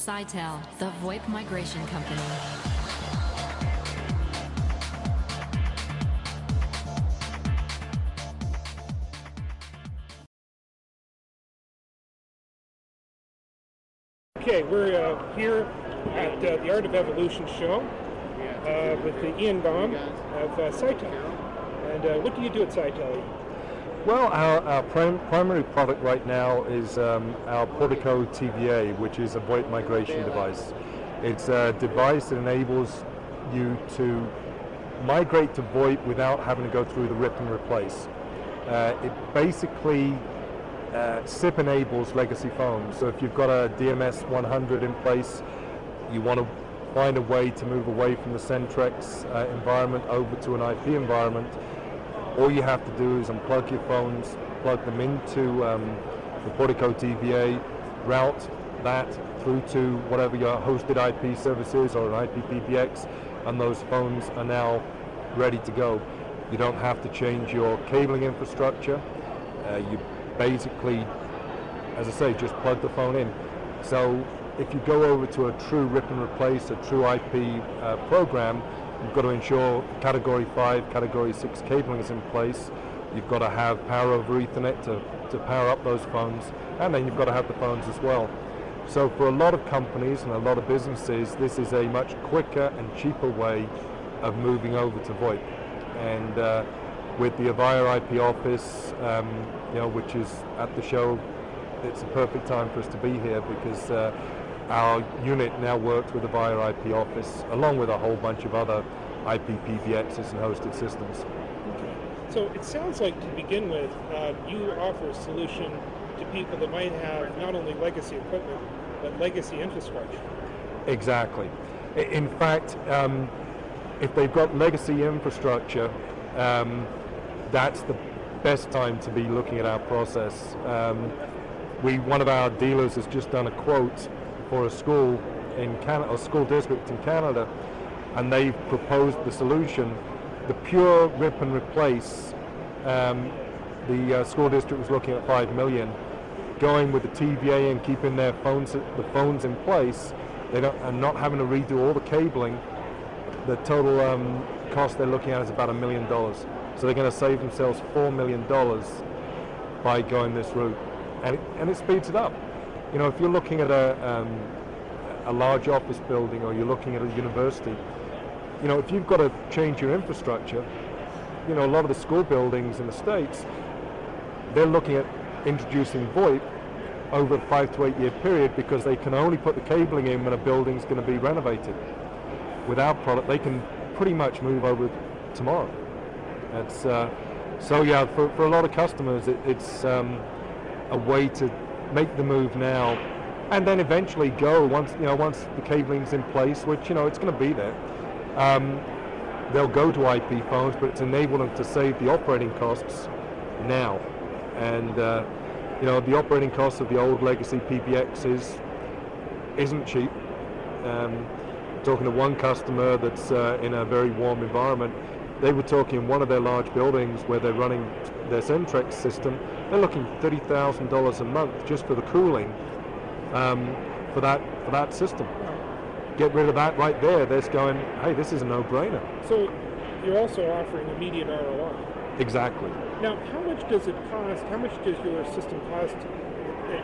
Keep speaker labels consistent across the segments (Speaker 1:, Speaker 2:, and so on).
Speaker 1: Citel, the VoIP migration company.
Speaker 2: Okay, we're here at the Art of Evolution show with the Ian Baum of Citel. And what do you do at Citel?
Speaker 3: Well, our primary product right now is our Portico TVA, which is a VoIP migration device. It's a device that enables you to migrate to VoIP without having to go through the rip and replace. It basically SIP enables legacy phones. So if you've got a DMS 100 in place, you want to find a way to move away from the Centrex environment over to an IP environment. All you have to do is unplug your phones, plug them into the Portico TVA, route that through to whatever your hosted IP service is or an IP PBX, and those phones are now ready to go. You don't have to change your cabling infrastructure. You basically, as I say, just plug the phone in. So if you go over to a true rip and replace, a true IP program, you've got to ensure Category 5, Category 6 cabling is in place. You've got to have power over Ethernet to power up those phones, and then you've got to have the phones as well. So for a lot of companies and a lot of businesses, this is a much quicker and cheaper way of moving over to VoIP. And with the Avaya IP office, which is at the show, it's a perfect time for us to be here because our unit now works with the Avaya IP office along with a whole bunch of other IP PBXs and hosted systems.
Speaker 2: Okay. So it sounds like to begin with, you offer a solution to people that might have not only legacy equipment, but legacy infrastructure.
Speaker 3: Exactly. In fact, if they've got legacy infrastructure, that's the best time to be looking at our process. One of our dealers has just done a quote for a school in Canada, a school district in Canada, and they've proposed the solution. The pure rip and replace, the school district was looking at $5 million. Going with the TVA and keeping the phones in place, and not having to redo all the cabling, the total cost they're looking at is about $1 million. So they're going to save themselves $4 million by going this route, and it speeds it up. You know, if you're looking at a large office building or you're looking at a university, you know, if you've got to change your infrastructure, you know, a lot of the school buildings in the States, they're looking at introducing VoIP over a 5 to 8 year period because they can only put the cabling in when a building's going to be renovated. With our product, they can pretty much move over tomorrow. It's, so yeah, for a lot of customers, it's a way to make the move now, and then eventually go once the cabling's in place, which it's going to be there. They'll go to IP phones, but it's enabled them to save the operating costs now, and the operating costs of the old legacy PBXs isn't cheap. Talking to one customer that's in a very warm environment, they were talking one of their large buildings where they're running their Centrex system. They're looking $30,000 a month just for the cooling for that system. Get rid of that right there. They're going, hey, this is a no-brainer.
Speaker 2: So you're also offering immediate ROI.
Speaker 3: Exactly.
Speaker 2: Now, how much does it cost? How much does your system cost?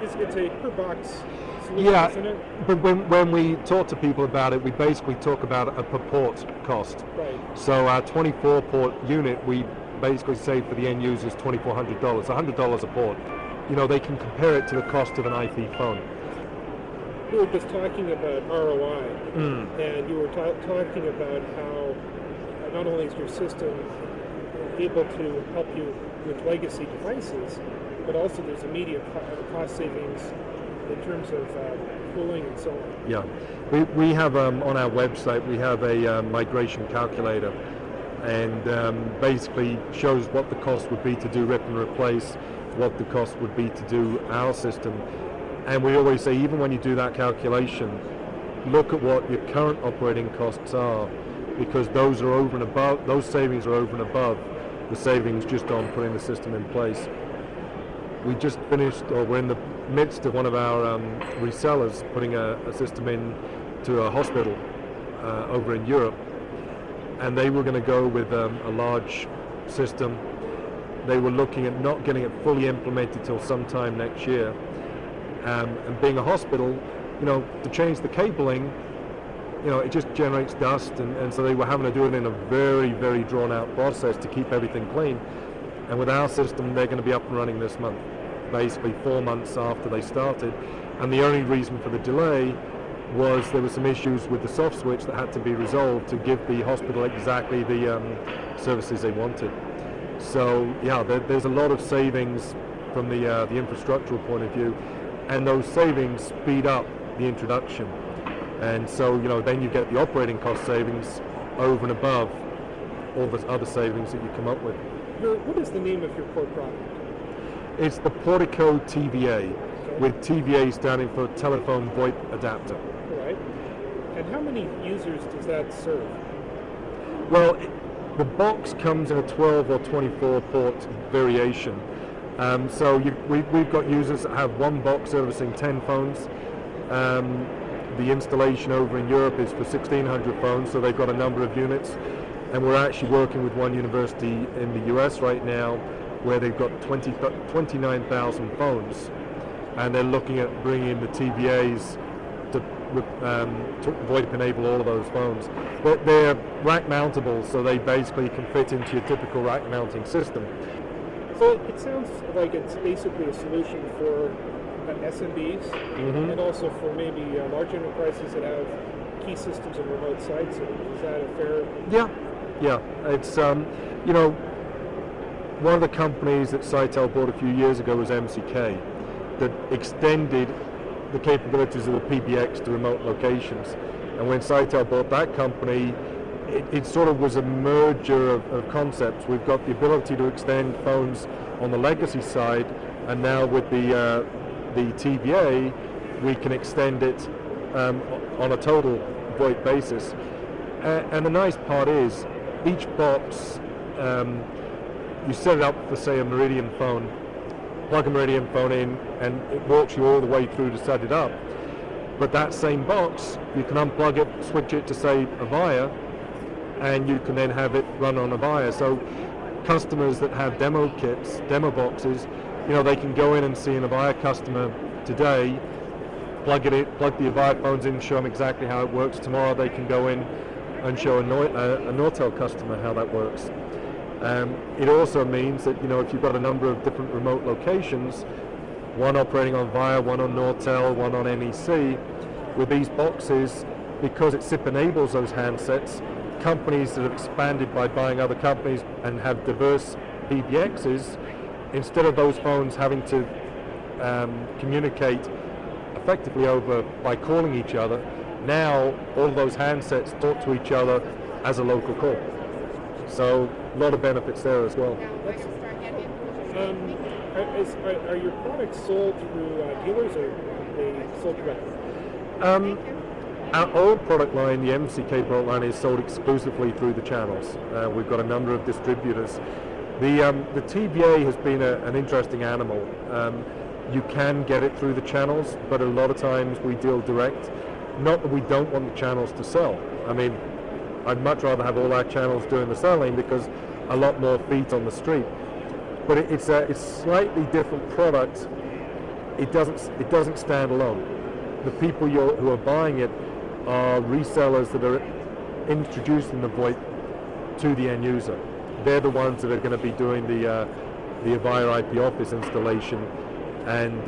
Speaker 2: It's a per box solution,
Speaker 3: yeah,
Speaker 2: isn't it?
Speaker 3: But when we talk to people about it, we basically talk about a per port cost.
Speaker 2: Right.
Speaker 3: So our 24 port unit, we basically say for the end users $2,400, $100 a port. You know, they can compare it to the cost of an IP phone.
Speaker 2: We were just talking about ROI, and you were talking about how not only is your system able to help you with legacy devices, but also there's immediate cost savings in terms of cooling and so on.
Speaker 3: Yeah, we have on our website, we have a migration calculator, and basically shows what the cost would be to do rip and replace, what the cost would be to do our system. And we always say, even when you do that calculation, look at what your current operating costs are, because those are over and above, those savings are over and above the savings just on putting the system in place. we just finished, or we're in the midst of one of our resellers putting a system in to a hospital over in Europe, and they were going to go with a large system. They were looking at not getting it fully implemented till sometime next year. And being a hospital, to change the cabling, it just generates dust, and so they were having to do it in a very, very drawn out process to keep everything clean. And with our system, they're going to be up and running this month, basically 4 months after they started. And the only reason for the delay was there were some issues with the soft switch that had to be resolved to give the hospital exactly the services they wanted. So yeah, there's a lot of savings from the infrastructural point of view, and those savings speed up the introduction. And so then you get the operating cost savings over and above all the other savings that you come up with.
Speaker 2: What is the name of your core product?
Speaker 3: It's the Portico TVA, with TVA standing for Telephone VoIP Adapter.
Speaker 2: Right. And how many users does that serve?
Speaker 3: Well, the box comes in a 12 or 24 port variation. So we've got users that have one box servicing 10 phones. The installation over in Europe is for 1,600 phones, so they've got a number of units. And we're actually working with one university in the US right now where they've got 29,000 phones. And they're looking at bringing in the TVAs to VoIP enable all of those phones. But they're rack mountable, so they basically can fit into your typical rack mounting system.
Speaker 2: So it sounds like it's basically a solution for SMBs and also for maybe large enterprises that have key systems and remote sites. Is that a fair?
Speaker 3: Yeah. It's one of the companies that Citel bought a few years ago was MCK, that extended the capabilities of the PBX to remote locations. And when Citel bought that company, it sort of was a merger of concepts. We've got the ability to extend phones on the legacy side, and now with the TVA, we can extend it on a total VoIP basis. And the nice part is, each box, you set it up for, say, a Meridian phone, plug a Meridian phone in, and it walks you all the way through to set it up. But that same box, you can unplug it, switch it to, say, Avaya, and you can then have it run on Avaya. So customers that have demo kits, demo boxes, they can go in and see an Avaya customer today, plug the Avaya phones in, show them exactly how it works. Tomorrow they can go in and show a Nortel customer how that works. It also means that if you've got a number of different remote locations, one operating on Avaya, one on Nortel, one on NEC, with these boxes, because it SIP enables those handsets, companies that have expanded by buying other companies and have diverse PBXs, instead of those phones having to communicate effectively by calling each other, now all those handsets talk to each other as a local call. So a lot of benefits there as well.
Speaker 2: Are your products sold through dealers, or are they sold directly?
Speaker 3: Our old product line, the MCK product line, is sold exclusively through the channels. We've got a number of distributors. The TVA has been an interesting animal. You can get it through the channels, but a lot of times we deal direct. Not that we don't want the channels to sell. I mean, I'd much rather have all our channels doing the selling, because a lot more feet on the street. But it's a slightly different product. It doesn't stand alone. The people who are buying it are resellers that are introducing the VoIP to the end user. They're the ones that are going to be doing the Avaya IP Office installation, and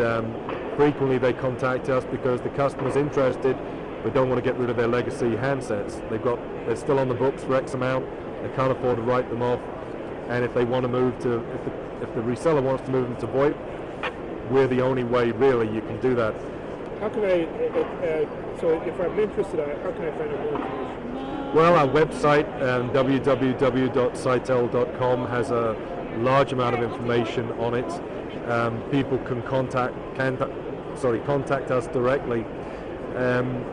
Speaker 3: frequently they contact us because the customer's interested but don't want to get rid of their legacy handsets. They're still on the books for X amount, they can't afford to write them off, and if they want to move to, if the reseller wants to move them to VoIP, we're the only way really you can do that.
Speaker 2: How can I, so if I'm interested, how can I find out more information?
Speaker 3: Well, our website, www.citel.com, has a large amount of information on it. People can contact us directly, and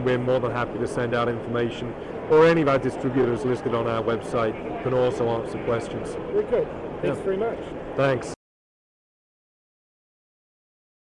Speaker 3: we're more than happy to send out information. Or any of our distributors listed on our website can also answer questions.
Speaker 2: Very good. Thanks very much.
Speaker 3: Thanks.